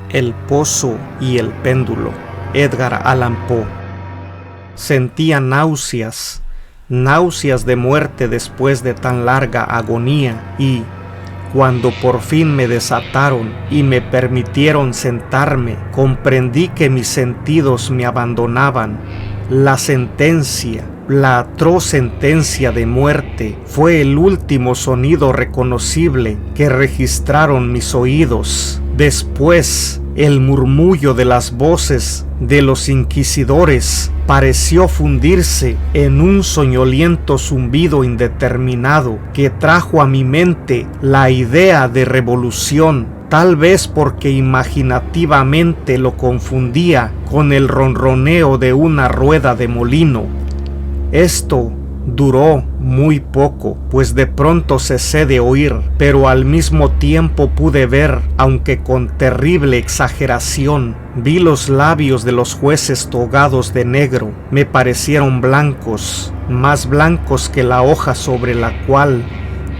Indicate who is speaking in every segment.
Speaker 1: El pozo y el péndulo. Edgar Allan Poe. Sentía náuseas de muerte después de tan larga agonía, y cuando por fin me desataron y me permitieron sentarme, comprendí que mis sentidos me abandonaban. La sentencia, la atroz sentencia de muerte, fue el último sonido reconocible que registraron mis oídos. Después, el murmullo de las voces de los inquisidores pareció fundirse en un soñoliento zumbido indeterminado que trajo a mi mente la idea de revolución, tal vez porque imaginativamente lo confundía con el ronroneo de una rueda de molino. Esto duró muy poco, pues de pronto cesé de oír, pero al mismo tiempo pude ver, aunque con terrible exageración. Vi los labios de los jueces togados de negro. Me parecieron blancos, más blancos que la hoja sobre la cual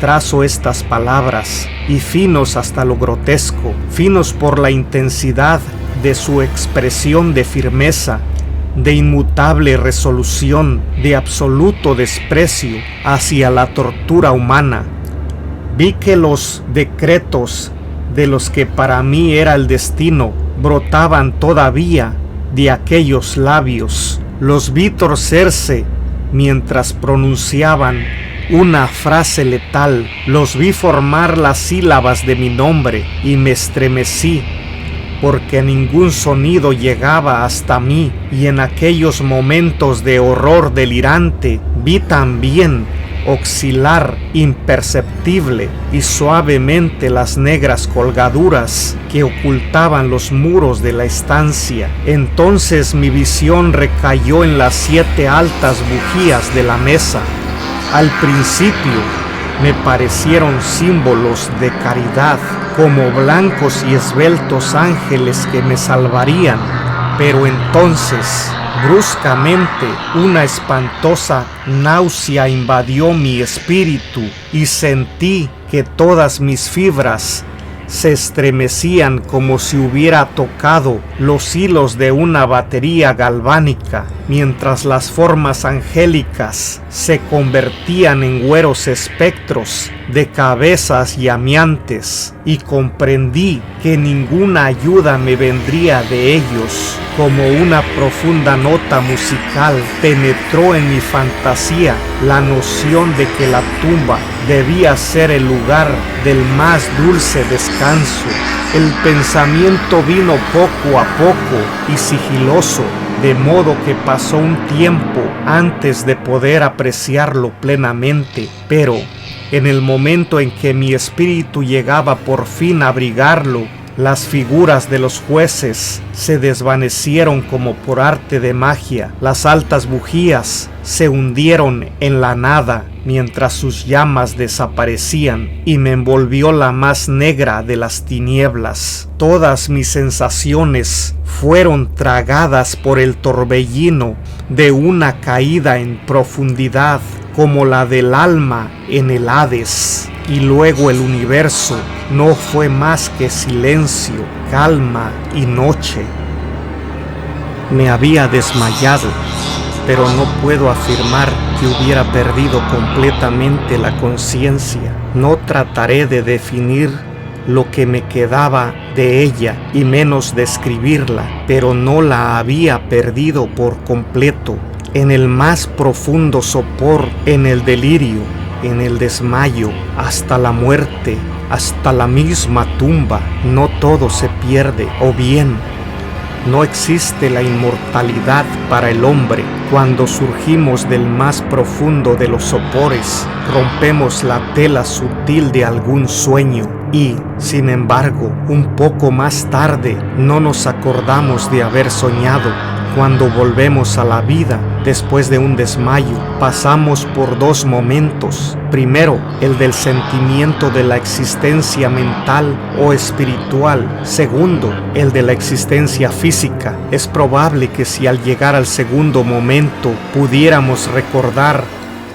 Speaker 1: trazo estas palabras, y finos hasta lo grotesco, finos por la intensidad de su expresión de firmeza, de inmutable resolución, de absoluto desprecio hacia la tortura humana. Vi que los decretos de los que para mí era el destino brotaban todavía de aquellos labios. Los vi torcerse mientras pronunciaban una frase letal. Los vi formar las sílabas de mi nombre y me estremecí, porque ningún sonido llegaba hasta mí, y en aquellos momentos de horror delirante vi también oscilar imperceptible y suavemente las negras colgaduras que ocultaban los muros de la estancia. Entonces mi visión recayó en las 7 altas bujías de la mesa. Al principio me parecieron símbolos de caridad, como blancos y esbeltos ángeles que me salvarían, pero entonces, bruscamente, una espantosa náusea invadió mi espíritu y sentí que todas mis fibras se estremecían como si hubiera tocado los hilos de una batería galvánica, mientras las formas angélicas se convertían en güeros espectros de cabezas llameantes, y comprendí que ninguna ayuda me vendría de ellos. Como una profunda nota musical penetró en mi fantasía la noción de que la tumba debía ser el lugar del más dulce descanso. El pensamiento vino poco a poco y sigiloso, de modo que pasó un tiempo antes de poder apreciarlo plenamente, pero en el momento en que mi espíritu llegaba por fin a abrigarlo, las figuras de los jueces se desvanecieron como por arte de magia. Las altas bujías se hundieron en la nada mientras sus llamas desaparecían, y me envolvió la más negra de las tinieblas. Todas mis sensaciones fueron tragadas por el torbellino de una caída en profundidad, como la del alma en el Hades. Y luego el universo no fue más que silencio, calma y noche. Me había desmayado, pero no puedo afirmar que hubiera perdido completamente la conciencia. No trataré de definir lo que me quedaba de ella, y menos describirla, pero no la había perdido por completo. En el más profundo sopor, en el delirio, en el desmayo, hasta la muerte, hasta la misma tumba, no todo se pierde, o bien no existe la inmortalidad para el hombre. Cuando surgimos del más profundo de los sopores, rompemos la tela sutil de algún sueño y, sin embargo, un poco más tarde no nos acordamos de haber soñado. Cuando volvemos a la vida después de un desmayo, pasamos por 2 momentos. Primero, el del sentimiento de la existencia mental o espiritual. Segundo, el de la existencia física. Es probable que si al llegar al segundo momento pudiéramos recordar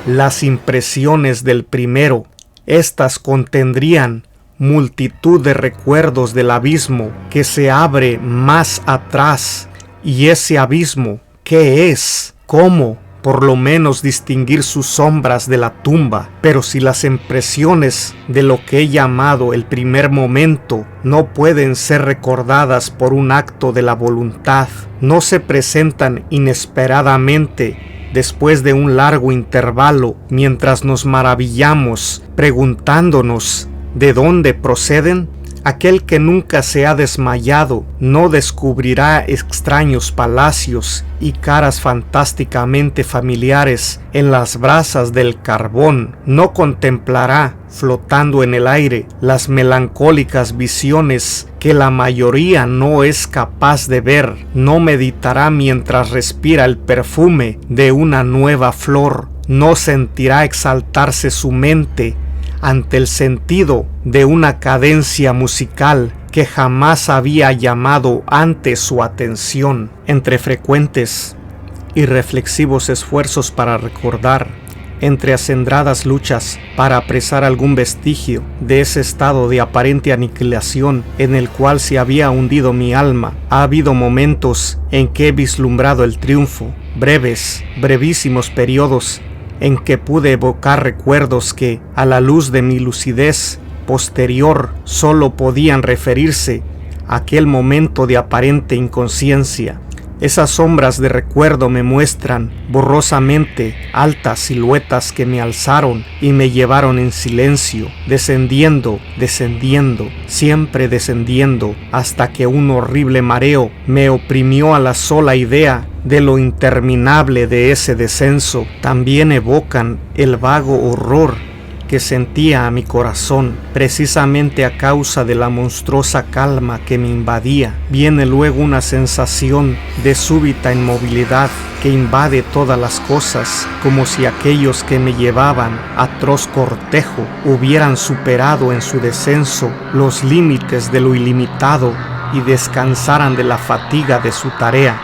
Speaker 1: las impresiones del primero, estas contendrían multitud de recuerdos del abismo que se abre más atrás. Y ese abismo, ¿qué es? ¿Cómo? Por lo menos distinguir sus sombras de la tumba. Pero si las impresiones de lo que he llamado el primer momento no pueden ser recordadas por un acto de la voluntad, no se presentan inesperadamente después de un largo intervalo, mientras nos maravillamos preguntándonos ¿de dónde proceden? Aquel que nunca se ha desmayado no descubrirá extraños palacios y caras fantásticamente familiares en las brasas del carbón. No contemplará, flotando en el aire, las melancólicas visiones que la mayoría no es capaz de ver. No meditará mientras respira el perfume de una nueva flor. No sentirá exaltarse su mente ante el sentido de una cadencia musical que jamás había llamado antes su atención. Entre frecuentes y reflexivos esfuerzos para recordar, entre acendradas luchas para apresar algún vestigio de ese estado de aparente aniquilación en el cual se había hundido mi alma, ha habido momentos en que he vislumbrado el triunfo, brevísimos periodos en que pude evocar recuerdos que, a la luz de mi lucidez posterior, solo podían referirse a aquel momento de aparente inconsciencia. Esas sombras de recuerdo me muestran borrosamente altas siluetas que me alzaron y me llevaron en silencio, descendiendo, siempre descendiendo, hasta que un horrible mareo me oprimió a la sola idea de lo interminable de ese descenso. También evocan el vago horror que sentía a mi corazón, precisamente a causa de la monstruosa calma que me invadía. Viene luego una sensación de súbita inmovilidad que invade todas las cosas, como si aquellos que me llevaban atroz cortejo hubieran superado en su descenso los límites de lo ilimitado y descansaran de la fatiga de su tarea.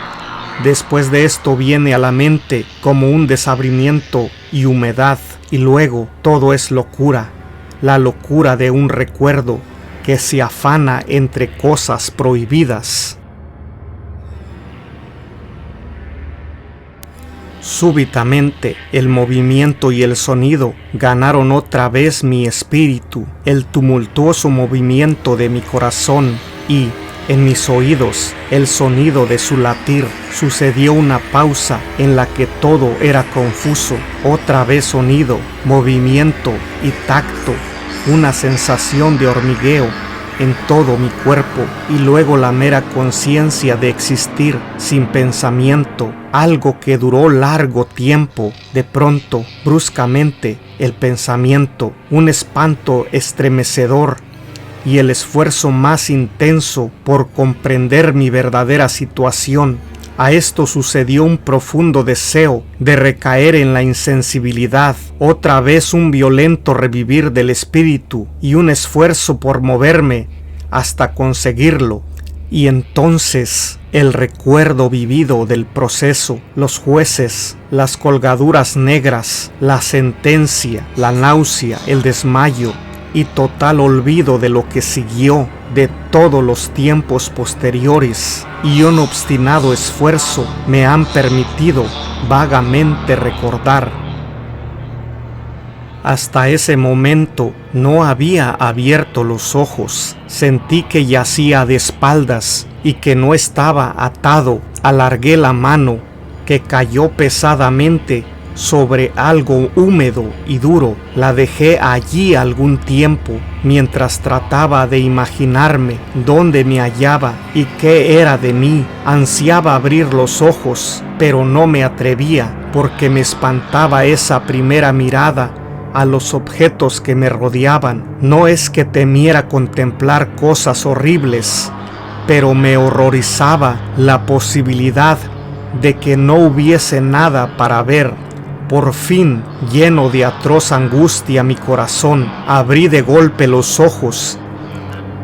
Speaker 1: Después de esto viene a la mente como un desabrimiento y humedad, y luego todo es locura, la locura de un recuerdo que se afana entre cosas prohibidas. Súbitamente el movimiento y el sonido ganaron otra vez mi espíritu, el tumultuoso movimiento de mi corazón, y en mis oídos el sonido de su latir. Sucedió una pausa en la que todo era confuso. Otra vez sonido, movimiento y tacto, una sensación de hormigueo en todo mi cuerpo, y luego la mera conciencia de existir sin pensamiento, algo que duró largo tiempo. De pronto, bruscamente, el pensamiento, un espanto estremecedor y el esfuerzo más intenso por comprender mi verdadera situación. A esto sucedió un profundo deseo de recaer en la insensibilidad, otra vez un violento revivir del espíritu y un esfuerzo por moverme hasta conseguirlo. Y entonces el recuerdo vivido del proceso, los jueces, las colgaduras negras, la sentencia, la náusea, el desmayo y total olvido de lo que siguió, de todos los tiempos posteriores, y un obstinado esfuerzo me han permitido vagamente recordar. Hasta ese momento no había abierto los ojos. Sentí que yacía de espaldas y que no estaba atado. Alargué la mano, que cayó pesadamente sobre algo húmedo y duro. La dejé allí algún tiempo, mientras trataba de imaginarme dónde me hallaba y qué era de mí. Ansiaba abrir los ojos, pero no me atrevía, porque me espantaba esa primera mirada a los objetos que me rodeaban. No es que temiera contemplar cosas horribles, pero me horrorizaba la posibilidad de que no hubiese nada para ver. Por fin, lleno de atroz angustia mi corazón, abrí de golpe los ojos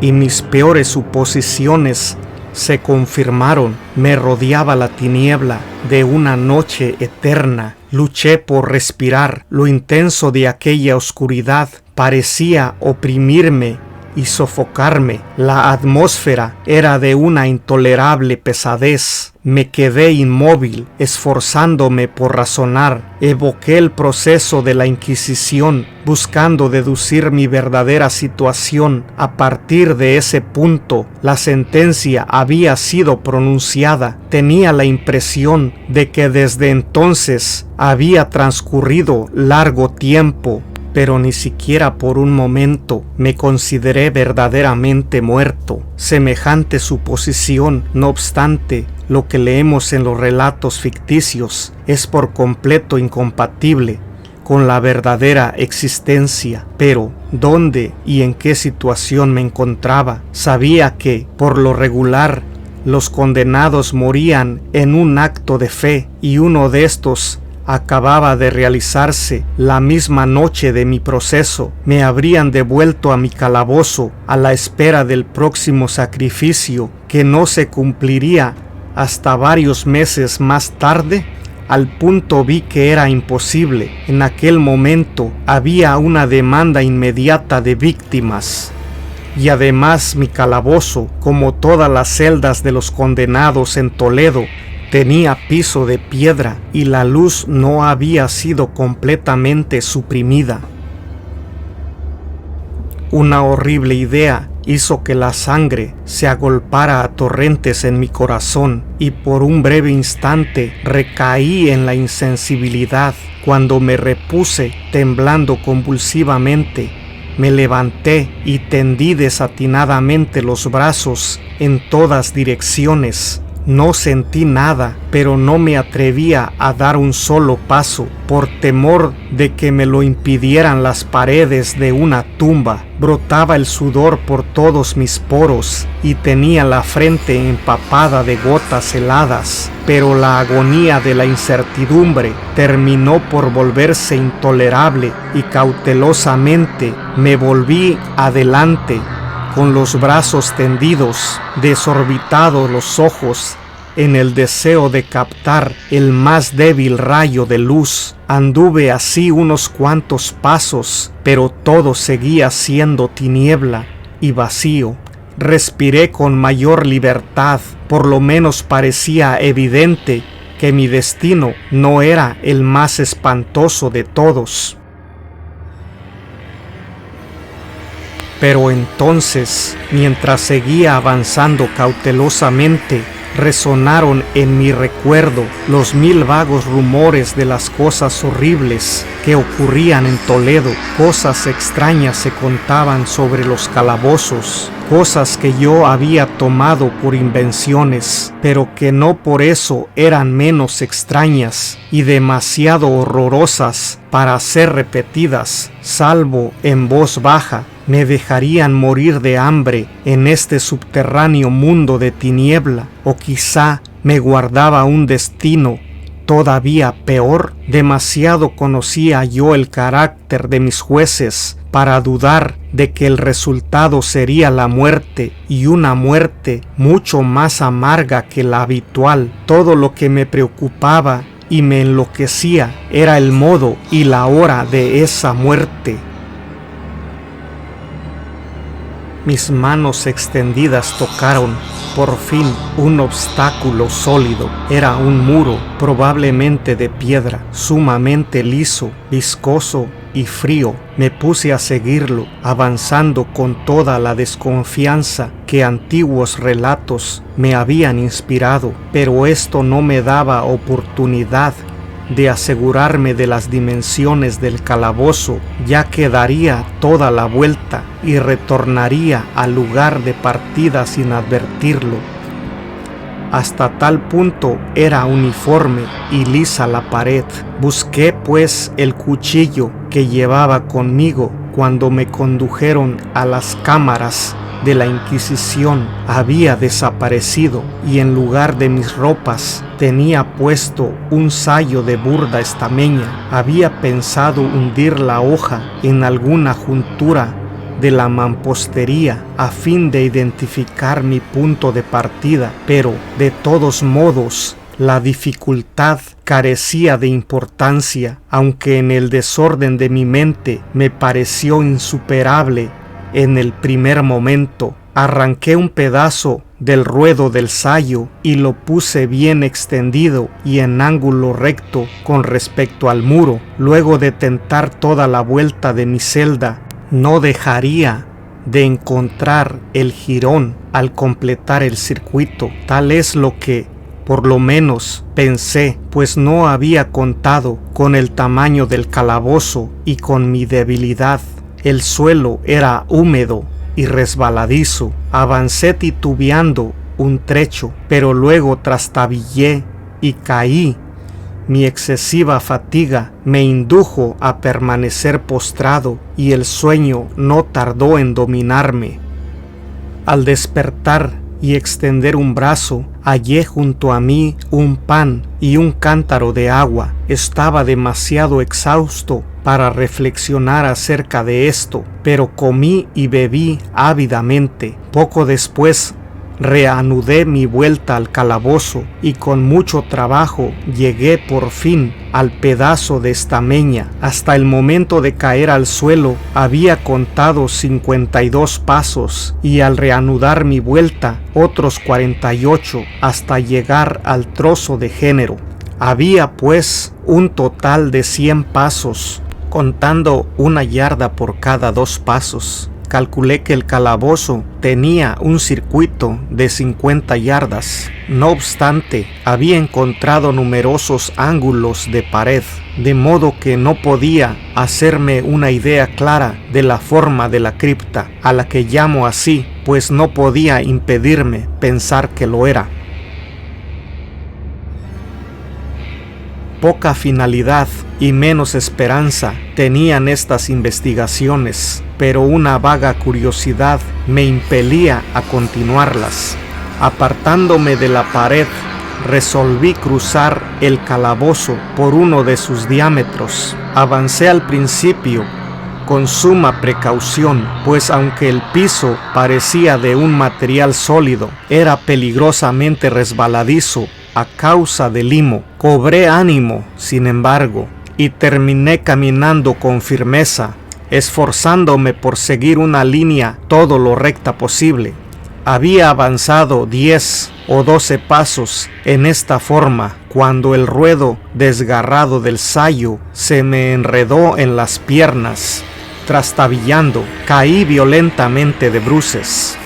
Speaker 1: y mis peores suposiciones se confirmaron. Me rodeaba la tiniebla de una noche eterna. Luché por respirar. Lo intenso de aquella oscuridad parecía oprimirme y sofocarme. La atmósfera era de una intolerable pesadez. Me quedé inmóvil, esforzándome por razonar. Evoqué el proceso de la Inquisición, buscando deducir mi verdadera situación. A partir de ese punto, la sentencia había sido pronunciada. Tenía la impresión de que desde entonces había transcurrido largo tiempo, pero ni siquiera por un momento me consideré verdaderamente muerto. Semejante suposición, no obstante, lo que leemos en los relatos ficticios es por completo incompatible con la verdadera existencia. Pero, ¿dónde y en qué situación me encontraba? Sabía que, por lo regular, los condenados morían en un acto de fe, y uno de estos acababa de realizarse la misma noche de mi proceso. Me habrían devuelto a mi calabozo a la espera del próximo sacrificio, que no se cumpliría hasta varios meses más tarde. Al punto vi que era imposible. En aquel momento había una demanda inmediata de víctimas. Y además mi calabozo, como todas las celdas de los condenados en Toledo, tenía piso de piedra y la luz no había sido completamente suprimida. Una horrible idea hizo que la sangre se agolpara a torrentes en mi corazón y por un breve instante recaí en la insensibilidad. Cuando me repuse, temblando convulsivamente, me levanté y tendí desatinadamente los brazos en todas direcciones. No sentí nada, pero no me atrevía a dar un solo paso, por temor de que me lo impidieran las paredes de una tumba. Brotaba el sudor por todos mis poros y tenía la frente empapada de gotas heladas, pero la agonía de la incertidumbre terminó por volverse intolerable y cautelosamente me volví adelante, con los brazos tendidos, desorbitados los ojos, en el deseo de captar el más débil rayo de luz. Anduve así unos cuantos pasos, pero todo seguía siendo tiniebla y vacío. Respiré con mayor libertad, por lo menos parecía evidente que mi destino no era el más espantoso de todos. Pero entonces, mientras seguía avanzando cautelosamente, resonaron en mi recuerdo los 1000 vagos rumores de las cosas horribles que ocurrían en Toledo. Cosas extrañas se contaban sobre los calabozos, cosas que yo había tomado por invenciones, pero que no por eso eran menos extrañas y demasiado horrorosas para ser repetidas, salvo en voz baja. Me dejarían morir de hambre en este subterráneo mundo de tiniebla, o quizá me guardaba un destino todavía peor. Demasiado conocía yo el carácter de mis jueces para dudar de que el resultado sería la muerte, y una muerte mucho más amarga que la habitual. Todo lo que me preocupaba y me enloquecía era el modo y la hora de esa muerte. Mis manos extendidas tocaron, por fin, un obstáculo sólido. Era un muro, probablemente de piedra, sumamente liso, viscoso y frío. Me puse a seguirlo, avanzando con toda la desconfianza que antiguos relatos me habían inspirado, pero esto no me daba oportunidad de asegurarme de las dimensiones del calabozo, ya que daría toda la vuelta y retornaría al lugar de partida sin advertirlo. Hasta tal punto era uniforme y lisa la pared. Busqué pues el cuchillo que llevaba conmigo cuando me condujeron a las cámaras de la Inquisición. Había desaparecido y en lugar de mis ropas tenía puesto un sayo de burda estameña. Había pensado hundir la hoja en alguna juntura de la mampostería a fin de identificar mi punto de partida, pero de todos modos la dificultad carecía de importancia, aunque en el desorden de mi mente me pareció insuperable en el primer momento. Arranqué un pedazo del ruedo del sayo y lo puse bien extendido y en ángulo recto con respecto al muro. Luego de tentar toda la vuelta de mi celda, no dejaría de encontrar el jirón al completar el circuito. Tal es lo que, por lo menos, pensé, pues no había contado con el tamaño del calabozo y con mi debilidad. El suelo era húmedo y resbaladizo. Avancé titubeando un trecho, pero luego trastabillé y caí. Mi excesiva fatiga me indujo a permanecer postrado y el sueño no tardó en dominarme. Al despertar y extender un brazo, hallé junto a mí un pan y un cántaro de agua. Estaba demasiado exhausto para reflexionar acerca de esto, pero comí y bebí ávidamente. Poco después reanudé mi vuelta al calabozo y con mucho trabajo llegué por fin al pedazo de estameña. Hasta el momento de caer al suelo había contado 52 pasos y al reanudar mi vuelta otros 48 hasta llegar al trozo de género. Había pues un total de 100 pasos, contando 1 yarda por cada 2 pasos. Calculé que el calabozo tenía un circuito de 50 yardas. No obstante, había encontrado numerosos ángulos de pared, de modo que no podía hacerme una idea clara de la forma de la cripta, a la que llamo así, pues no podía impedirme pensar que lo era. Poca finalidad y menos esperanza tenían estas investigaciones, pero una vaga curiosidad me impelía a continuarlas. Apartándome de la pared, resolví cruzar el calabozo por uno de sus diámetros. Avancé al principio con suma precaución, pues aunque el piso parecía de un material sólido, era peligrosamente resbaladizo a causa del limo. Cobré ánimo, sin embargo, y terminé caminando con firmeza, esforzándome por seguir una línea todo lo recta posible. Había avanzado 10 o 12 pasos en esta forma cuando el ruedo desgarrado del sayo se me enredó en las piernas. Trastabillando, caí violentamente de bruces.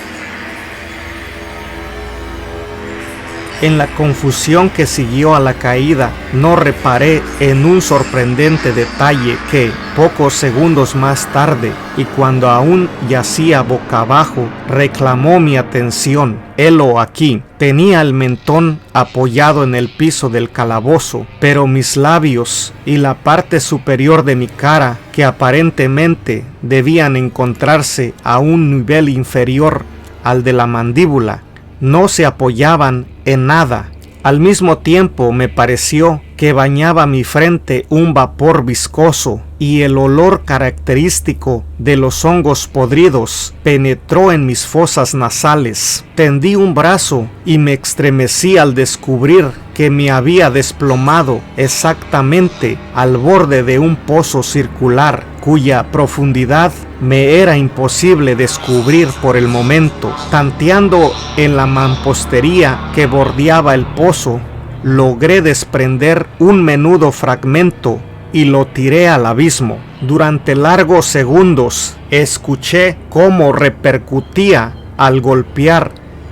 Speaker 1: En la confusión que siguió a la caída, no reparé en un sorprendente detalle que, pocos segundos más tarde, y cuando aún yacía boca abajo, reclamó mi atención. Helo aquí. Tenía el mentón apoyado en el piso del calabozo, pero mis labios y la parte superior de mi cara, que aparentemente debían encontrarse a un nivel inferior al de la mandíbula, no se apoyaban en nada. Al mismo tiempo me pareció que bañaba mi frente un vapor viscoso y el olor característico de los hongos podridos penetró en mis fosas nasales. Tendí un brazo y me estremecí al descubrir que me había desplomado exactamente al borde de un pozo circular cuya profundidad me era imposible descubrir por el momento. Tanteando en la mampostería que bordeaba el pozo, logré desprender un menudo fragmento y lo tiré al abismo. Durante largos segundos escuché cómo repercutía al golpear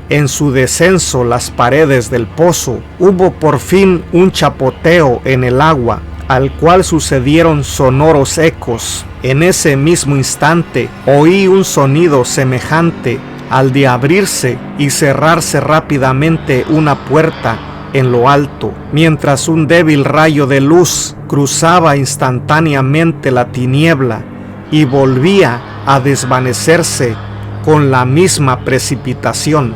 Speaker 1: en su descenso las paredes del pozo. Hubo por fin un chapoteo en el agua, al cual sucedieron sonoros ecos. En ese mismo instante oí un sonido semejante al de abrirse y cerrarse rápidamente una puerta en lo alto, mientras un débil rayo de luz cruzaba instantáneamente la tiniebla y volvía a desvanecerse con la misma precipitación.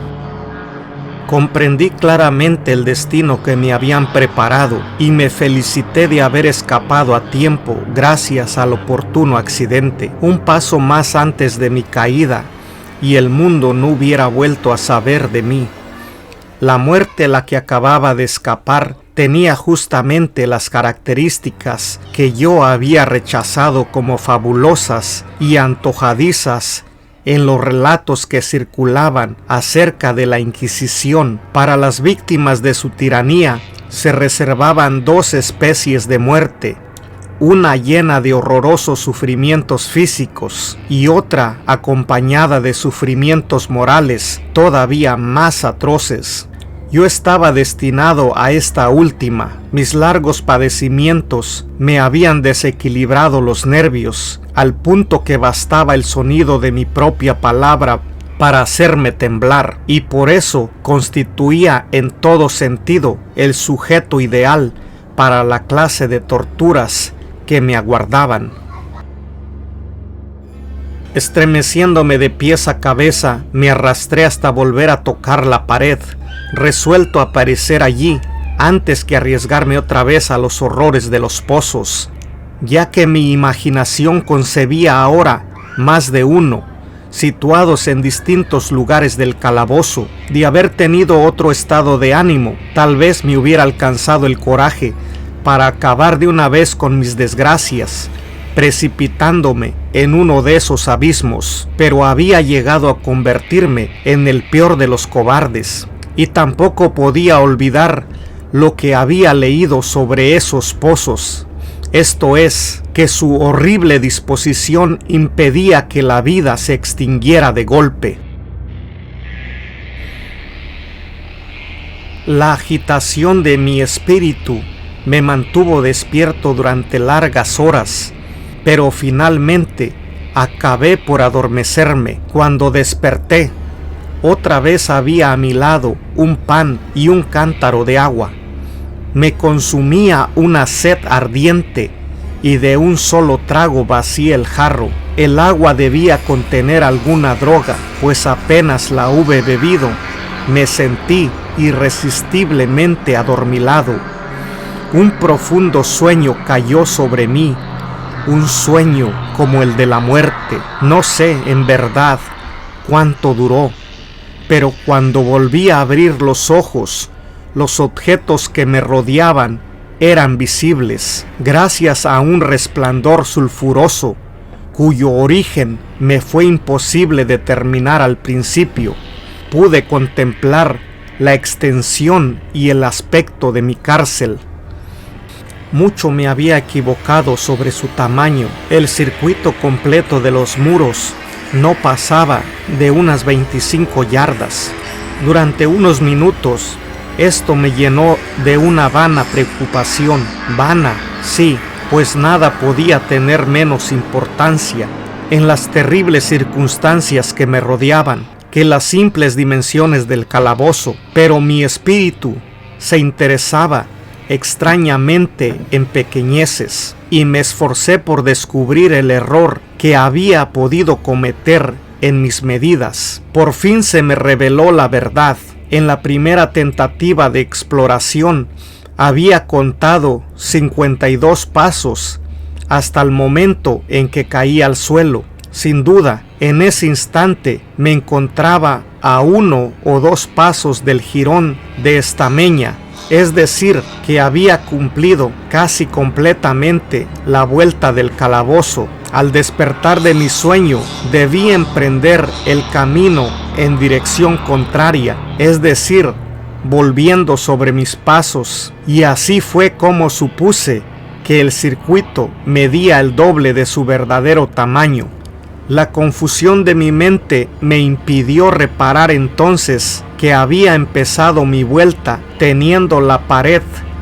Speaker 1: Comprendí claramente el destino que me habían preparado y me felicité de haber escapado a tiempo gracias al oportuno accidente. Un paso más antes de mi caída y el mundo no hubiera vuelto a saber de mí. La muerte a la que acababa de escapar tenía justamente las características que yo había rechazado como fabulosas y antojadizas en los relatos que circulaban acerca de la Inquisición. Para las víctimas de su tiranía se reservaban dos especies de muerte, una llena de horrorosos sufrimientos físicos y otra acompañada de sufrimientos morales todavía más atroces. Yo estaba destinado a esta última. Mis largos padecimientos me habían desequilibrado los nervios, al punto que bastaba el sonido de mi propia palabra para hacerme temblar, y por eso constituía en todo sentido el sujeto ideal para la clase de torturas que me aguardaban. Estremeciéndome de pies a cabeza, me arrastré hasta volver a tocar la pared, resuelto a perecer allí antes que arriesgarme otra vez a los horrores de los pozos, ya que mi imaginación concebía ahora más de uno, situados en distintos lugares del calabozo. De haber tenido otro estado de ánimo, tal vez me hubiera alcanzado el coraje para acabar de una vez con mis desgracias, precipitándome en uno de esos abismos, pero había llegado a convertirme en el peor de los cobardes, y tampoco podía olvidar lo que había leído sobre esos pozos, esto es, que su horrible disposición impedía que la vida se extinguiera de golpe. La agitación de mi espíritu me mantuvo despierto durante largas horas, pero finalmente acabé por adormecerme. Cuando desperté, otra vez había a mi lado un pan y un cántaro de agua. Me consumía una sed ardiente y de un solo trago vacié el jarro. El agua debía contener alguna droga, pues apenas la hube bebido, me sentí irresistiblemente adormilado. Un profundo sueño cayó sobre mí, un sueño como el de la muerte. No sé en verdad cuánto duró, pero cuando volví a abrir los ojos, los objetos que me rodeaban eran visibles, gracias a un resplandor sulfuroso, cuyo origen me fue imposible determinar al principio. Pude contemplar la extensión y el aspecto de mi cárcel. Mucho me había equivocado sobre su tamaño. El circuito completo de los muros no pasaba de unas 25 yardas. Durante unos minutos, esto me llenó de una vana preocupación. Vana, sí, pues nada podía tener menos importancia en las terribles circunstancias que me rodeaban que las simples dimensiones del calabozo. Pero mi espíritu se interesaba extrañamente en pequeñeces, y me esforcé por descubrir el error que había podido cometer en mis medidas. Por fin se me reveló la verdad. En la primera tentativa de exploración había contado 52 pasos hasta el momento en que caí al suelo. Sin duda, en ese instante me encontraba a 1 o 2 pasos del jirón de estameña, es decir, que había cumplido casi completamente la vuelta del calabozo. Al despertar de mi sueño, debí emprender el camino en dirección contraria, es decir, volviendo sobre mis pasos, y así fue como supuse que el circuito medía el doble de su verdadero tamaño. La confusión de mi mente me impidió reparar entonces que había empezado mi vuelta teniendo la pared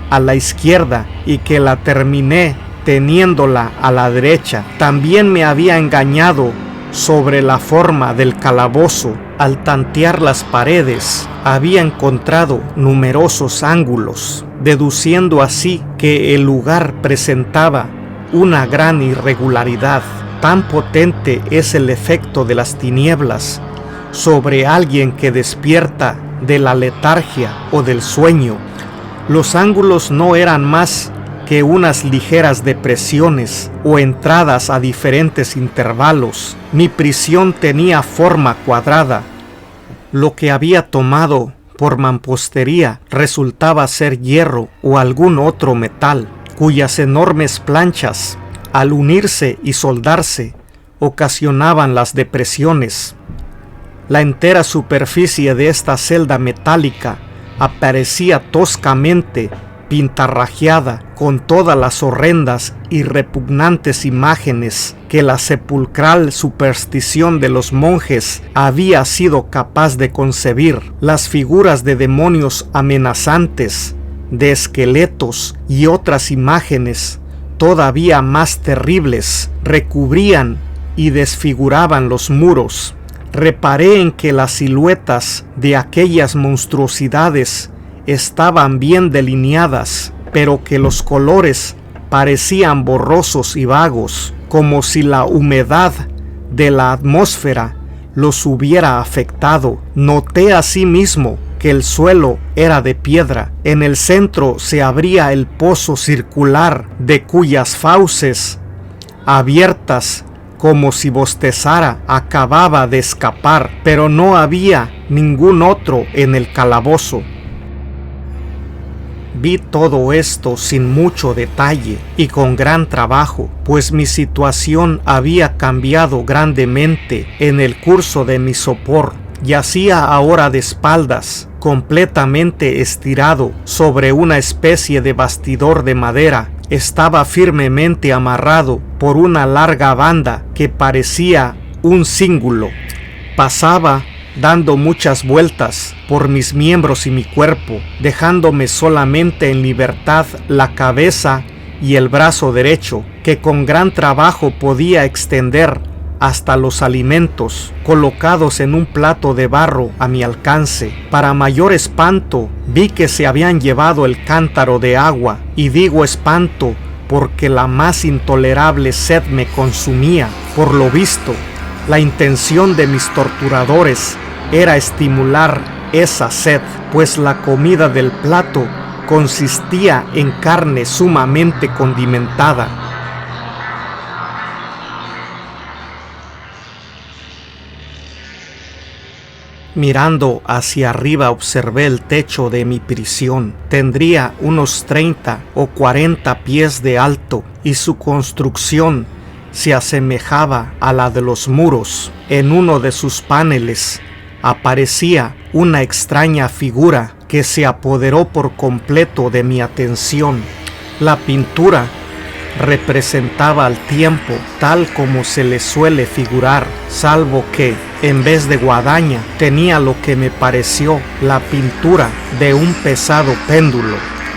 Speaker 1: a la izquierda y que la terminé teniéndola a la derecha. También me había engañado sobre la forma del calabozo. Al tantear las paredes, había encontrado numerosos ángulos, deduciendo así que el lugar presentaba una gran irregularidad. Tan potente es el efecto de las tinieblas sobre alguien que despierta de la letargia o del sueño. Los ángulos no eran más que unas ligeras depresiones o entradas a diferentes intervalos. Mi prisión tenía forma cuadrada. Lo que había tomado por mampostería resultaba ser hierro o algún otro metal, cuyas enormes planchas, al unirse y soldarse, ocasionaban las depresiones. La entera superficie de esta celda metálica aparecía toscamente pintarrajeada con todas las horrendas y repugnantes imágenes que la sepulcral superstición de los monjes había sido capaz de concebir. Las figuras de demonios amenazantes, de esqueletos y otras imágenes todavía más terribles recubrían y desfiguraban los muros. Reparé en que las siluetas de aquellas monstruosidades estaban bien delineadas, pero que los colores parecían borrosos y vagos, como si la humedad de la atmósfera los hubiera afectado. Noté asimismo que el suelo era de piedra. En el centro se abría el pozo circular, de cuyas fauces, abiertas como si bostezara, acababa de escapar, pero no había ningún otro en el calabozo. Vi todo esto sin mucho detalle y con gran trabajo, pues mi situación había cambiado grandemente en el curso de mi sopor. Yacía ahora de espaldas, completamente estirado sobre una especie de bastidor de madera. Estaba firmemente amarrado por una larga banda que parecía un cíngulo. Pasaba dando muchas vueltas por mis miembros y mi cuerpo, dejándome solamente en libertad la cabeza y el brazo derecho, que con gran trabajo podía extender hasta los alimentos colocados en un plato de barro a mi alcance. Para mayor espanto, vi que se habían llevado el cántaro de agua, y digo espanto porque la más intolerable sed me consumía. Por lo visto, la intención de mis torturadores era estimular esa sed, pues la comida del plato consistía en carne sumamente condimentada. Mirando hacia arriba observé el techo de mi prisión. Tendría unos 30 o 40 pies de alto y su construcción se asemejaba a la de los muros. En uno de sus paneles aparecía una extraña figura que se apoderó por completo de mi atención. La pintura representaba al tiempo tal como se le suele figurar, salvo que, en vez de guadaña, tenía lo que me pareció la pintura de un pesado péndulo,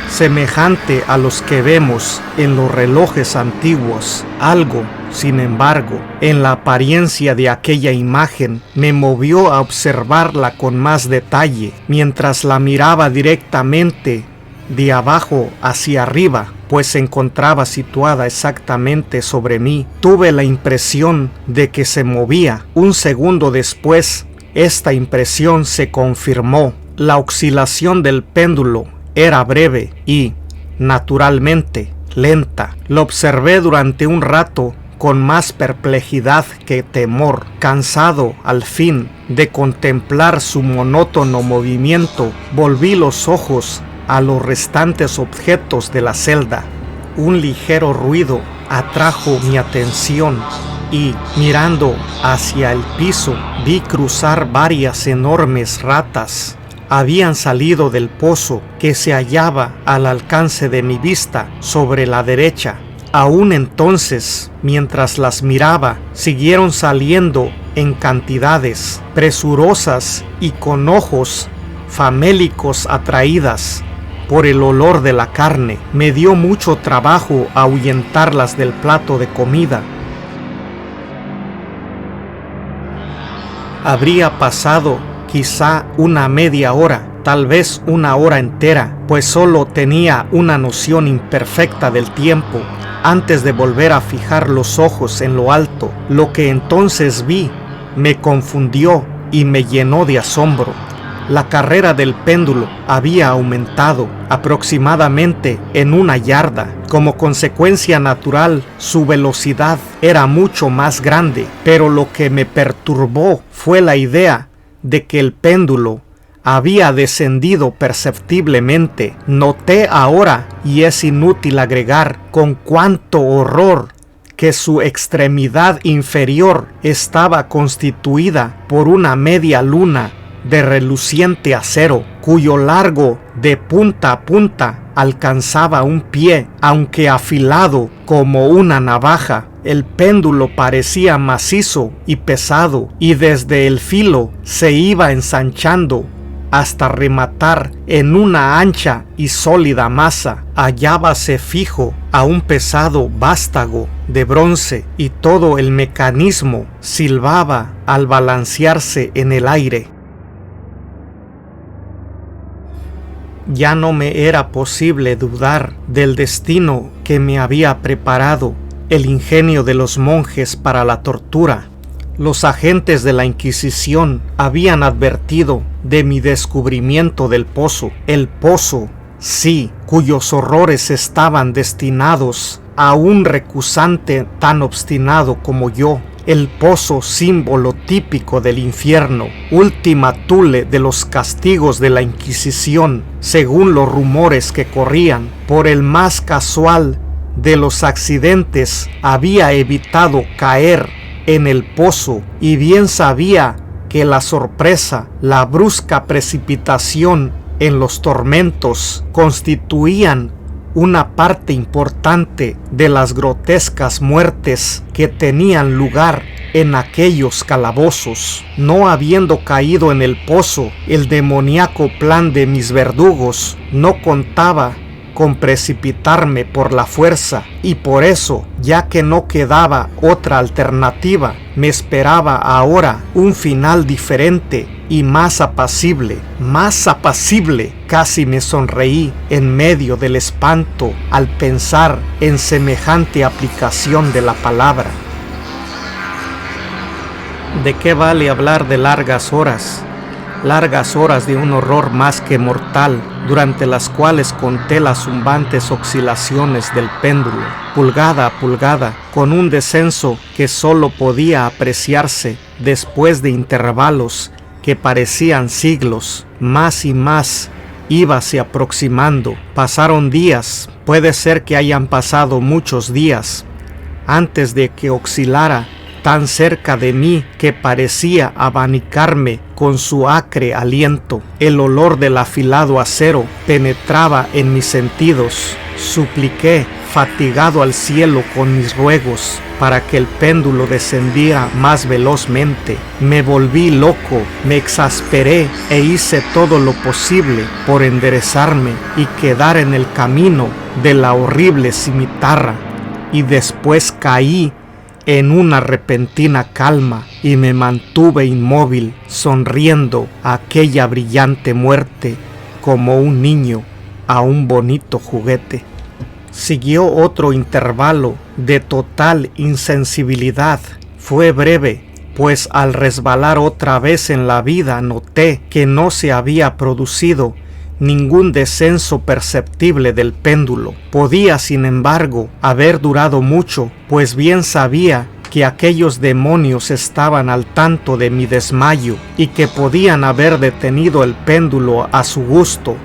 Speaker 1: semejante a los que vemos en los relojes antiguos. Algo, sin embargo, en la apariencia de aquella imagen me movió a observarla con más detalle, mientras la miraba directamente de abajo hacia arriba, pues se encontraba situada exactamente sobre mí. Tuve la impresión de que se movía. Un segundo después, esta impresión se confirmó. La oscilación del péndulo era breve y, naturalmente, lenta. Lo observé durante un rato con más perplejidad que temor. Cansado, al fin, de contemplar su monótono movimiento, volví los ojos a los restantes objetos de la celda. Un ligero ruido atrajo mi atención y, mirando hacia el piso, vi cruzar varias enormes ratas. Habían salido del pozo que se hallaba al alcance de mi vista sobre la derecha. Aún entonces, mientras las miraba, siguieron saliendo en cantidades, presurosas y con ojos famélicos atraídas por el olor de la carne. Me dio mucho trabajo ahuyentarlas del plato de comida. Habría pasado quizá una media hora, tal vez una hora entera, pues solo tenía una noción imperfecta del tiempo, antes de volver a fijar los ojos en lo alto. Lo que entonces vi me confundió y me llenó de asombro. La carrera del péndulo había aumentado aproximadamente en 1 yarda. Como consecuencia natural, su velocidad era mucho más grande, pero lo que me perturbó fue la idea de que el péndulo había descendido perceptiblemente. Noté ahora, y es inútil agregar con cuánto horror, que su extremidad inferior estaba constituida por una media luna de reluciente acero, cuyo largo de punta a punta alcanzaba un pie, aunque afilado como una navaja. El péndulo parecía macizo y pesado, y desde el filo se iba ensanchando hasta rematar en una ancha y sólida masa. Hallábase fijo a un pesado vástago de bronce, y todo el mecanismo silbaba al balancearse en el aire. Ya no me era posible dudar del destino que me había preparado el ingenio de los monjes para la tortura. Los agentes de la Inquisición habían advertido de mi descubrimiento del pozo. El pozo, sí, cuyos horrores estaban destinados a un recusante tan obstinado como yo. El pozo, símbolo típico del infierno, última tule de los castigos de la Inquisición, según los rumores que corrían. Por el más casual de los accidentes había evitado caer en el pozo, y bien sabía que la sorpresa, la brusca precipitación en los tormentos constituían una parte importante de las grotescas muertes que tenían lugar en aquellos calabozos. No habiendo caído en el pozo, el demoníaco plan de mis verdugos no contaba con precipitarme por la fuerza, y por eso, ya que no quedaba otra alternativa, me esperaba ahora un final diferente y más apacible. Más apacible. Casi me sonreí en medio del espanto al pensar en semejante aplicación de la palabra. ¿De qué vale hablar de largas horas? Largas horas de un horror más que mortal, durante las cuales conté las zumbantes oscilaciones del péndulo, pulgada a pulgada, con un descenso que sólo podía apreciarse después de intervalos que parecían siglos. Más y más íbase aproximando. Pasaron días, puede ser que hayan pasado muchos días, antes de que oscilara tan cerca de mí que parecía abanicarme con su acre aliento. El olor del afilado acero penetraba en mis sentidos. Supliqué, fatigado, al cielo con mis ruegos para que el péndulo descendiera más velozmente. Me volví loco, me exasperé e hice todo lo posible por enderezarme y quedar en el camino de la horrible cimitarra, y después caí en una repentina calma y me mantuve inmóvil, sonriendo a aquella brillante muerte como un niño a un bonito juguete. Siguió otro intervalo de total insensibilidad. Fue breve, pues al resbalar otra vez en la vida noté que no se había producido ningún descenso perceptible del péndulo. Podía, sin embargo, haber durado mucho, pues bien sabía que aquellos demonios estaban al tanto de mi desmayo y que podían haber detenido el péndulo a su gusto.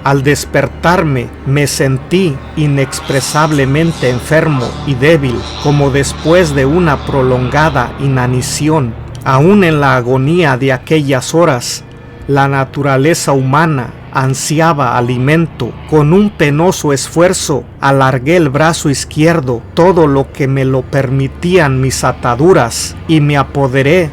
Speaker 1: Al despertarme me sentí inexpresablemente enfermo y débil, como después de una prolongada inanición. Aún en la agonía de aquellas horas, la naturaleza humana ansiaba alimento. Con un penoso esfuerzo alargué el brazo izquierdo todo lo que me lo permitían mis ataduras y me apoderé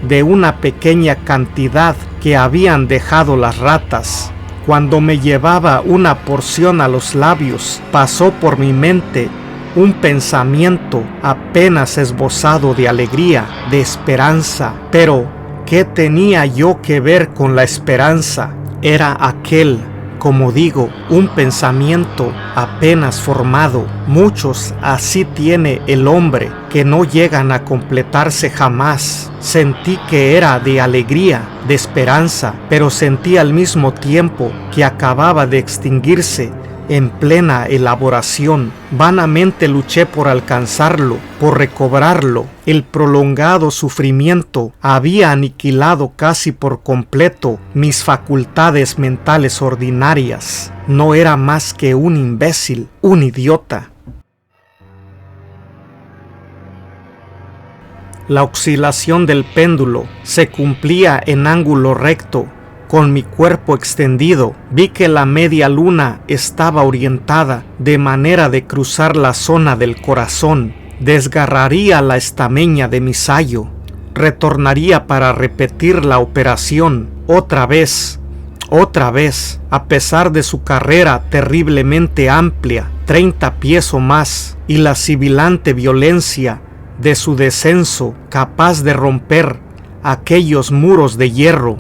Speaker 1: de una pequeña cantidad que habían dejado las ratas. Cuando me llevaba una porción a los labios, pasó por mi mente un pensamiento apenas esbozado de alegría, de esperanza. Pero ¿qué tenía yo que ver con la esperanza? Era aquel, como digo, un pensamiento apenas formado. Muchos así tiene el hombre, que no llegan a completarse jamás. Sentí que era de alegría, de esperanza, pero sentí al mismo tiempo que acababa de extinguirse en plena elaboración. Vanamente luché por alcanzarlo, por recobrarlo. El prolongado sufrimiento había aniquilado casi por completo mis facultades mentales ordinarias. No era más que un imbécil, un idiota. La oscilación del péndulo se cumplía en ángulo recto. Con mi cuerpo extendido, vi que la media luna estaba orientada de manera de cruzar la zona del corazón. Desgarraría la estameña de mi sayo. Retornaría para repetir la operación otra vez, a pesar de su carrera terriblemente amplia, 30 pies o más, y la sibilante violencia de su descenso capaz de romper aquellos muros de hierro.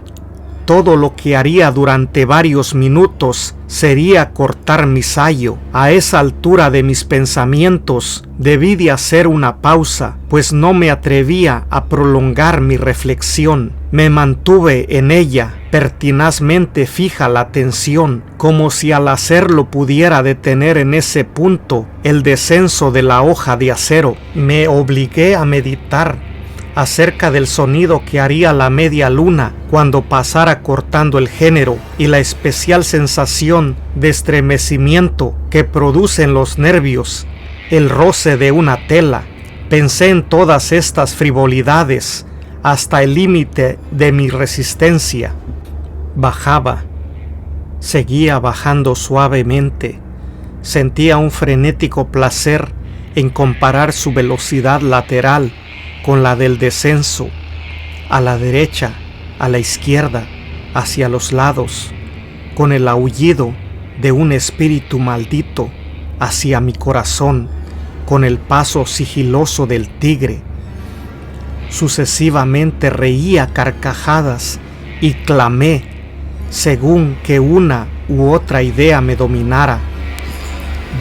Speaker 1: Todo lo que haría durante varios minutos sería cortar mi sayo. A esa altura de mis pensamientos debí de hacer una pausa, pues no me atrevía a prolongar mi reflexión. Me mantuve en ella, pertinazmente fija la atención, como si al hacerlo pudiera detener en ese punto el descenso de la hoja de acero. Me obligué a meditar acerca del sonido que haría la media luna cuando pasara cortando el género y la especial sensación de estremecimiento que producen los nervios, el roce de una tela. Pensé en todas estas frivolidades hasta el límite de mi resistencia. Bajaba, seguía bajando suavemente. Sentía un frenético placer en comparar su velocidad lateral con la del descenso, a la derecha, a la izquierda, hacia los lados, con el aullido de un espíritu maldito hacia mi corazón, con el paso sigiloso del tigre. Sucesivamente reía carcajadas y clamé, según que una u otra idea me dominara.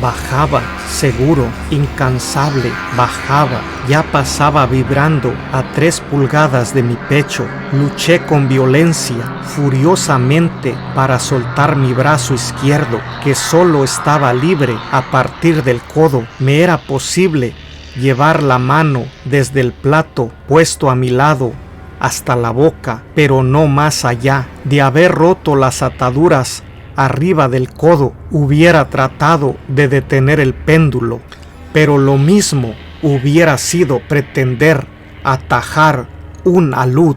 Speaker 1: Bajaba, seguro, incansable, bajaba, ya pasaba vibrando a 3 pulgadas de mi pecho. Luché con violencia, furiosamente, para soltar mi brazo izquierdo, que solo estaba libre a partir del codo. Me era posible llevar la mano desde el plato puesto a mi lado hasta la boca, pero no más allá. De haber roto las ataduras arriba del codo, hubiera tratado de detener el péndulo, pero lo mismo hubiera sido pretender atajar un alud.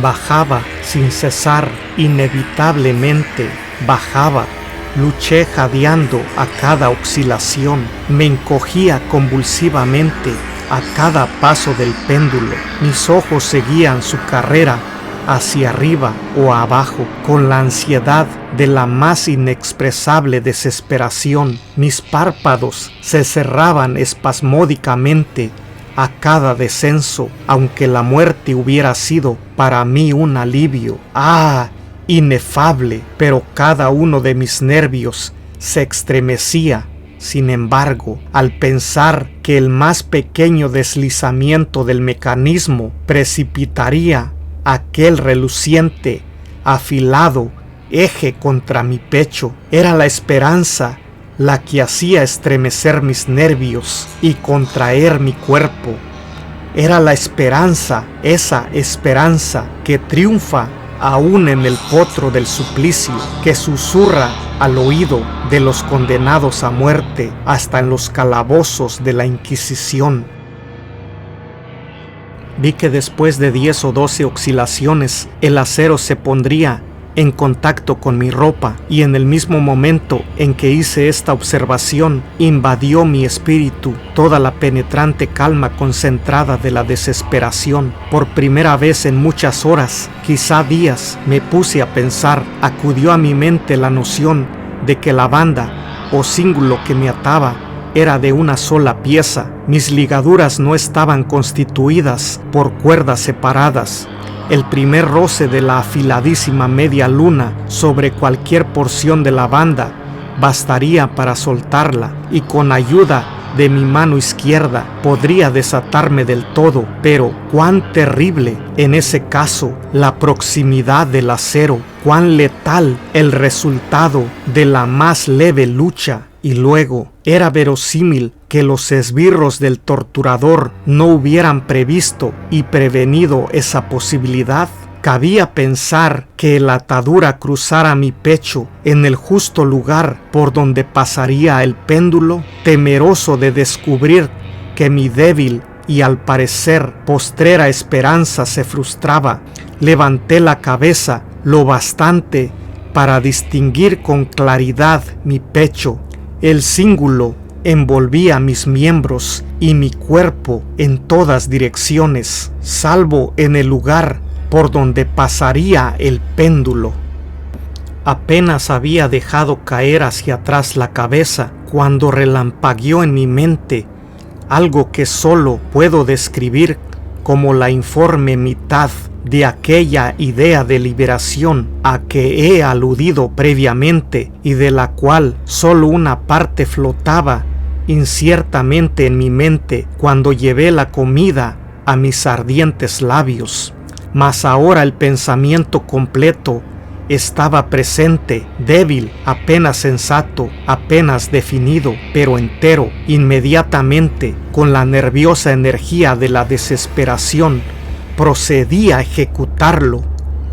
Speaker 1: Bajaba sin cesar, inevitablemente bajaba. Luché jadeando a cada oscilación, me encogía convulsivamente a cada paso del péndulo. Mis ojos seguían su carrera hacia arriba o abajo, con la ansiedad de la más inexpresable desesperación. Mis párpados se cerraban espasmódicamente a cada descenso, aunque la muerte hubiera sido para mí un alivio. ¡Ah! Inefable, pero cada uno de mis nervios se estremecía. Sin embargo, al pensar que el más pequeño deslizamiento del mecanismo precipitaría aquel reluciente, afilado eje contra mi pecho, era la esperanza la que hacía estremecer mis nervios y contraer mi cuerpo. Era la esperanza, esa esperanza que triunfa aún en el potro del suplicio, que susurra al oído de los condenados a muerte hasta en los calabozos de la Inquisición. Vi que después de 10 o 12 oscilaciones el acero se pondría en contacto con mi ropa, y en el mismo momento en que hice esta observación invadió mi espíritu toda la penetrante calma concentrada de la desesperación. Por primera vez en muchas horas, quizá días, me puse a pensar. Acudió a mi mente la noción de que la banda o cíngulo que me ataba era de una sola pieza. Mis ligaduras no estaban constituidas por cuerdas separadas. El primer roce de la afiladísima media luna sobre cualquier porción de la banda bastaría para soltarla, y con ayuda de mi mano izquierda podría desatarme del todo. Pero cuán terrible en ese caso la proximidad del acero, cuán letal el resultado de la más leve lucha. Y luego, era verosímil que los esbirros del torturador no hubieran previsto y prevenido esa posibilidad. Cabía pensar que la atadura cruzara mi pecho en el justo lugar por donde pasaría el péndulo. Temeroso de descubrir que mi débil y al parecer postrera esperanza se frustraba, levanté la cabeza lo bastante para distinguir con claridad mi pecho. El cíngulo envolvía mis miembros y mi cuerpo en todas direcciones, salvo en el lugar por donde pasaría el péndulo. Apenas había dejado caer hacia atrás la cabeza cuando relampagueó en mi mente algo que solo puedo describir como la informe mitad de aquella idea de liberación a que he aludido previamente y de la cual solo una parte flotaba inciertamente en mi mente cuando llevé la comida a mis ardientes labios. Mas ahora el pensamiento completo estaba presente, débil, apenas sensato, apenas definido, pero entero. Inmediatamente, con la nerviosa energía de la desesperación, procedí a ejecutarlo.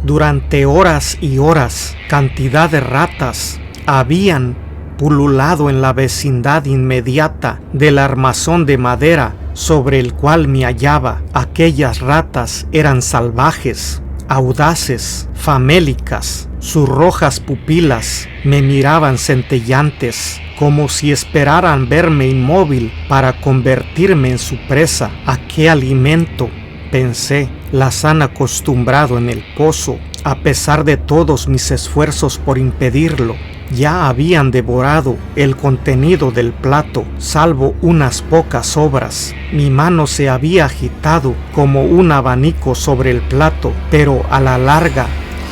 Speaker 1: Durante horas y horas, cantidad de ratas habían pululado en la vecindad inmediata del armazón de madera sobre el cual me hallaba. Aquellas ratas eran salvajes, audaces, famélicas. Sus rojas pupilas me miraban centellantes, como si esperaran verme inmóvil para convertirme en su presa. ¿A qué alimento?, pensé, las han acostumbrado en el pozo. A pesar de todos mis esfuerzos por impedirlo, ya habían devorado el contenido del plato, salvo unas pocas sobras. Mi mano se había agitado como un abanico sobre el plato, pero a la larga,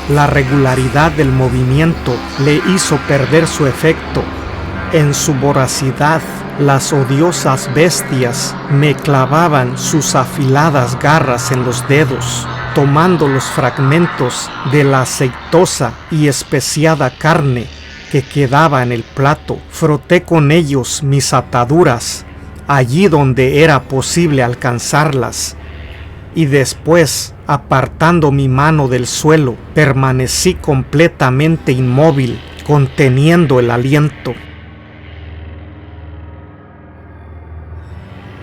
Speaker 1: la regularidad del movimiento le hizo perder su efecto. En su voracidad, las odiosas bestias me clavaban sus afiladas garras en los dedos, tomando los fragmentos de la aceitosa y especiada carne que quedaba en el plato. Froté con ellos mis ataduras allí donde era posible alcanzarlas, y después, apartando mi mano del suelo, permanecí completamente inmóvil, conteniendo el aliento.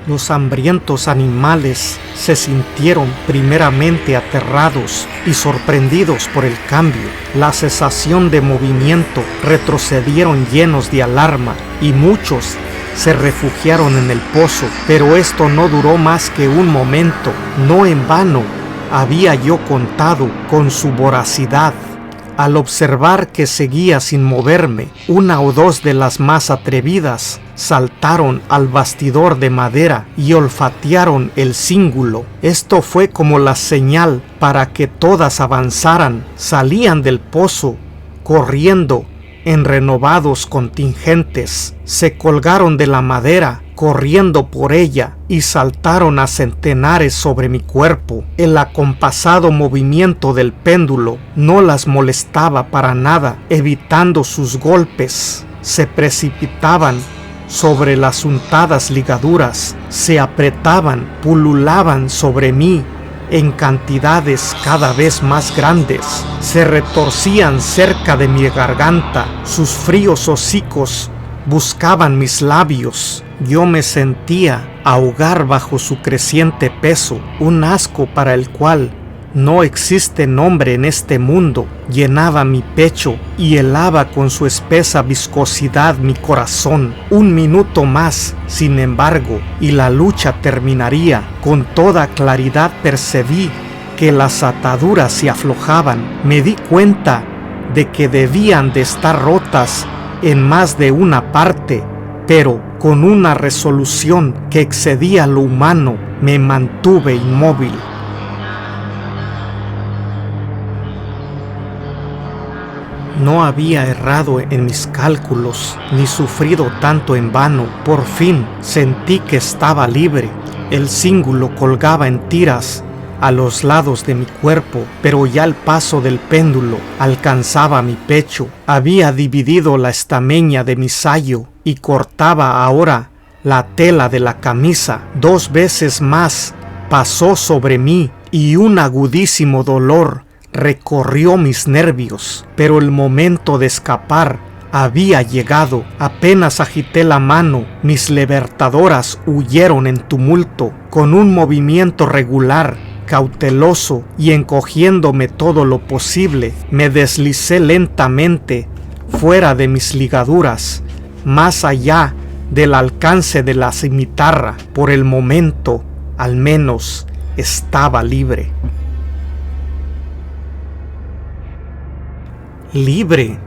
Speaker 1: Los hambrientos animales se sintieron primeramente aterrados y sorprendidos por el cambio. La cesación de movimiento, retrocedieron llenos de alarma y muchos se refugiaron en el pozo, pero esto no duró más que un momento. No en vano había yo contado con su voracidad. Al observar que seguía sin moverme, una o dos de las más atrevidas saltaron al bastidor de madera y olfatearon el cíngulo. Esto fue como la señal para que todas avanzaran. Salían del pozo corriendo en renovados contingentes. Se colgaron de la madera corriendo por ella y saltaron a centenares sobre mi cuerpo. El acompasado movimiento del péndulo no las molestaba para nada. Evitando sus golpes, se precipitaban sobre las untadas ligaduras, se apretaban, pululaban sobre mí en cantidades cada vez más grandes, se retorcían cerca de mi garganta, sus fríos hocicos buscaban mis labios. Yo me sentía ahogar bajo su creciente peso. Un asco para el cual no existe nombre en este mundo llenaba mi pecho y helaba con su espesa viscosidad mi corazón. Un minuto más, sin embargo, y la lucha terminaría. Con toda claridad percibí que las ataduras se aflojaban. Me di cuenta de que debían de estar rotas en más de una parte, pero con una resolución que excedía lo humano, me mantuve inmóvil. No había errado en mis cálculos, ni sufrido tanto en vano. Por fin sentí que estaba libre. El cíngulo colgaba en tiras a los lados de mi cuerpo, pero ya el paso del péndulo alcanzaba mi pecho. Había dividido la estameña de mi sayo y cortaba ahora la tela de la camisa. 2 veces más pasó sobre mí y un agudísimo dolor recorrió mis nervios, pero el momento de escapar había llegado. Apenas agité la mano, mis libertadoras huyeron en tumulto. Con un movimiento regular, cauteloso y encogiéndome todo lo posible, me deslicé lentamente fuera de mis ligaduras, más allá del alcance de la cimitarra. Por el momento, al menos, estaba libre. Libre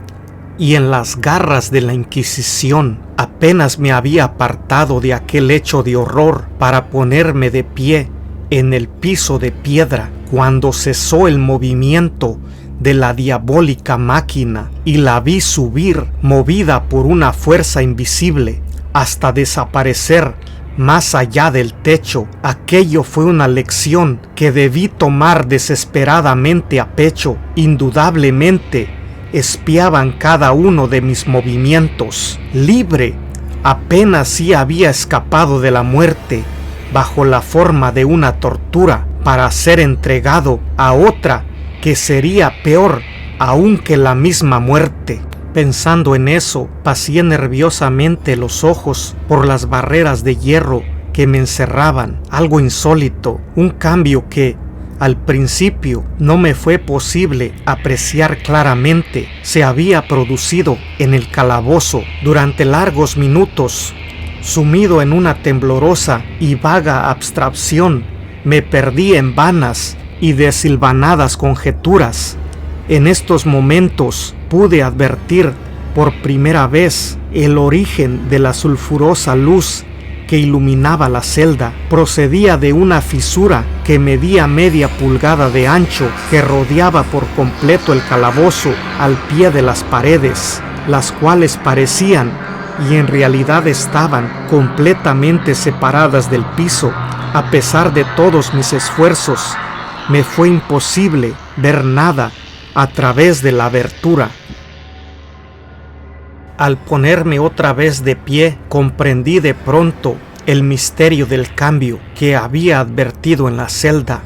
Speaker 1: y en las garras de la Inquisición. Apenas me había apartado de aquel hecho de horror para ponerme de pie en el piso de piedra, cuando cesó el movimiento de la diabólica máquina y la vi subir, movida por una fuerza invisible, hasta desaparecer más allá del techo. Aquello fue una lección que debí tomar desesperadamente a pecho. Indudablemente espiaban cada uno de mis movimientos. Libre, apenas si había escapado de la muerte bajo la forma de una tortura para ser entregado a otra que sería peor aún que la misma muerte. Pensando en eso, paseé nerviosamente los ojos por las barreras de hierro que me encerraban. Algo insólito, un cambio que al principio no me fue posible apreciar claramente, se había producido en el calabozo. Durante largos minutos, sumido en una temblorosa y vaga abstracción, me perdí en vanas y desilvanadas conjeturas. En estos momentos pude advertir por primera vez el origen de la sulfurosa luz que iluminaba la celda. Procedía de una fisura que medía media pulgada de ancho, que rodeaba por completo el calabozo al pie de las paredes, las cuales parecían y en realidad estaban completamente separadas del piso. A pesar de todos mis esfuerzos, me fue imposible ver nada a través de la abertura. Al ponerme otra vez de pie, comprendí de pronto el misterio del cambio que había advertido en la celda.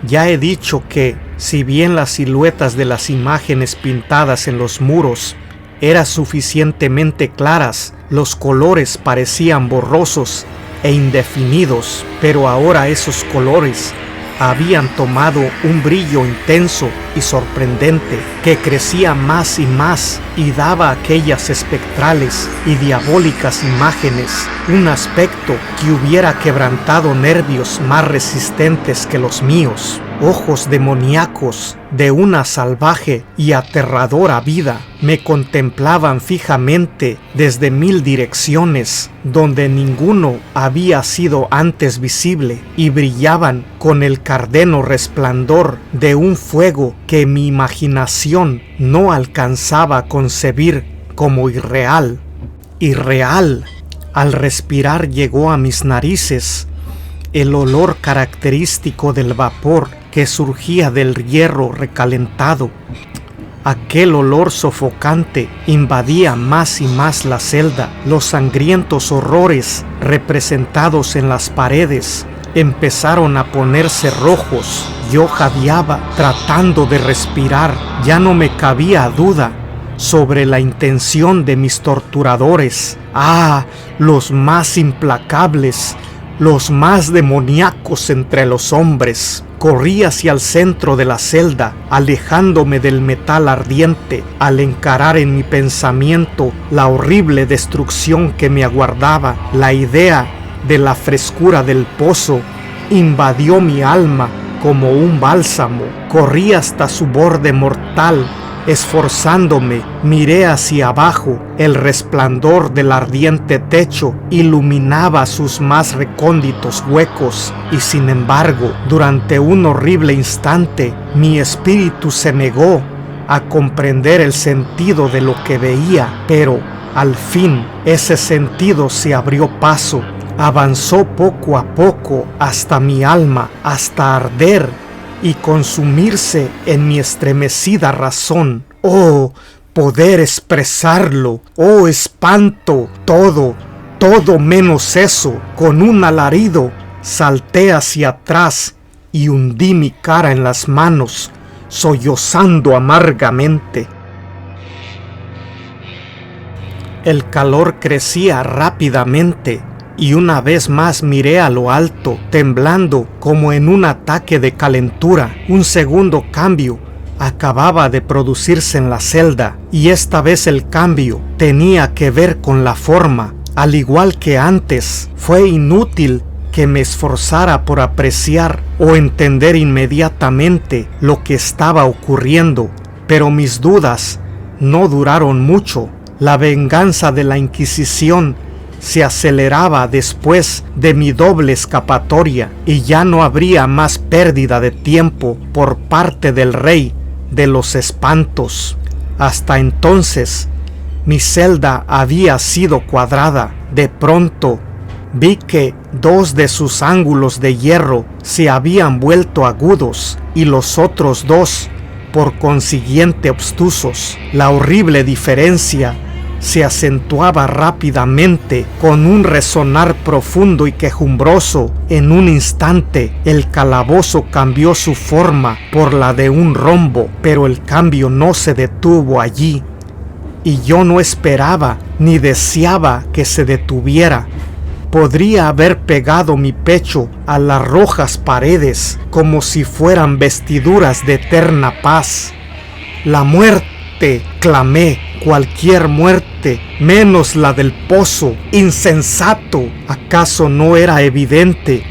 Speaker 1: Ya he dicho que, si bien las siluetas de las imágenes pintadas en los muros eran suficientemente claras, los colores parecían borrosos e indefinidos, pero ahora esos colores habían tomado un brillo intenso y sorprendente que crecía más y más y daba a aquellas espectrales y diabólicas imágenes un aspecto que hubiera quebrantado nervios más resistentes que los míos. Ojos demoníacos de una salvaje y aterradora vida me contemplaban fijamente desde 1000 direcciones, donde ninguno había sido antes visible, y brillaban con el cárdeno resplandor de un fuego que mi imaginación no alcanzaba a concebir como irreal. Irreal. Al respirar llegó a mis narices el olor característico del vapor que surgía del hierro recalentado. Aquel olor sofocante invadía más y más la celda. Los sangrientos horrores representados en las paredes empezaron a ponerse rojos. Yo jadeaba tratando de respirar. Ya no me cabía duda sobre la intención de mis torturadores. ¡Ah! Los más implacables, los más demoníacos entre los hombres. Corrí hacia el centro de la celda, alejándome del metal ardiente, al encarar en mi pensamiento la horrible destrucción que me aguardaba. La idea de la frescura del pozo invadió mi alma como un bálsamo. Corrí hasta su borde mortal. Esforzándome, miré hacia abajo. El resplandor del ardiente techo iluminaba sus más recónditos huecos, y sin embargo, durante un horrible instante, mi espíritu se negó a comprender el sentido de lo que veía, pero al fin ese sentido se abrió paso, avanzó poco a poco hasta mi alma, hasta arder y consumirse en mi estremecida razón. ¡Oh, poder expresarlo! ¡Oh, espanto! Todo menos eso. Con un alarido salté hacia atrás y hundí mi cara en las manos, sollozando amargamente. El calor crecía rápidamente y una vez más miré a lo alto, temblando como en un ataque de calentura. Un segundo cambio acababa de producirse en la celda, y esta vez el cambio tenía que ver con la forma. Al igual que antes, fue inútil que me esforzara por apreciar o entender inmediatamente lo que estaba ocurriendo, pero mis dudas no duraron mucho. La venganza de la Inquisición se aceleraba después de mi doble escapatoria, y ya no habría más pérdida de tiempo por parte del rey de los espantos. Hasta entonces, mi celda había sido cuadrada. De pronto, vi que 2 de sus ángulos de hierro se habían vuelto agudos y los otros 2, por consiguiente, obtusos. La horrible diferencia se acentuaba rápidamente con un resonar profundo y quejumbroso. En un instante el calabozo cambió su forma por la de un rombo, pero el cambio no se detuvo allí, y yo no esperaba ni deseaba que se detuviera. Podría haber pegado mi pecho a las rojas paredes como si fueran vestiduras de eterna paz. «La muerte», clamé, «cualquier muerte, menos la del pozo». ¡Insensato! ¿Acaso no era evidente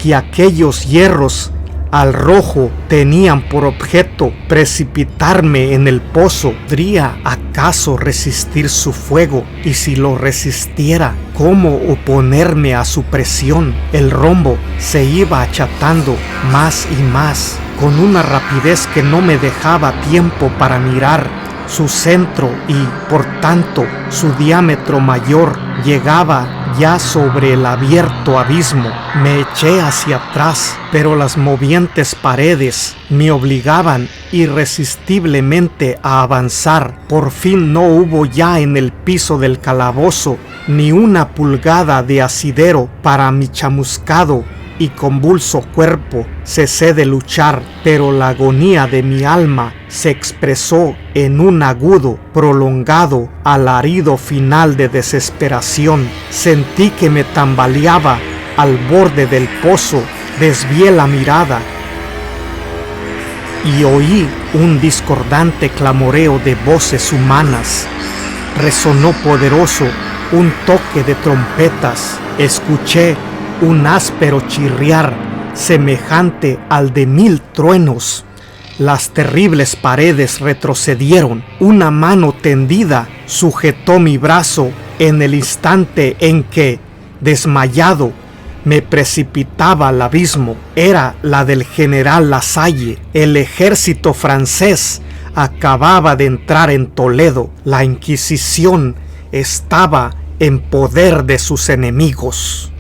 Speaker 1: que aquellos hierros al rojo tenían por objeto precipitarme en el pozo? ¿Podría acaso resistir su fuego? Y si lo resistiera, ¿cómo oponerme a su presión? El rombo se iba achatando más y más, con una rapidez que no me dejaba tiempo para mirar su centro, y por tanto su diámetro mayor llegaba ya sobre el abierto abismo. Me eché hacia atrás, pero las movientes paredes me obligaban irresistiblemente a avanzar. Por fin no hubo ya en el piso del calabozo ni una pulgada de asidero para mi chamuscado y convulso cuerpo. Cesé de luchar, pero la agonía de mi alma se expresó en un agudo, prolongado alarido final de desesperación. Sentí que me tambaleaba al borde del pozo. Desvié la mirada y oí un discordante clamoreo de voces humanas. Resonó poderoso un toque de trompetas. Escuché un áspero chirriar semejante al de 1000 truenos. Las terribles paredes retrocedieron. Una mano tendida sujetó mi brazo en el instante en que, desmayado, me precipitaba al abismo. Era la del general Lasalle. El ejército francés acababa de entrar en Toledo. La Inquisición estaba en poder de sus enemigos.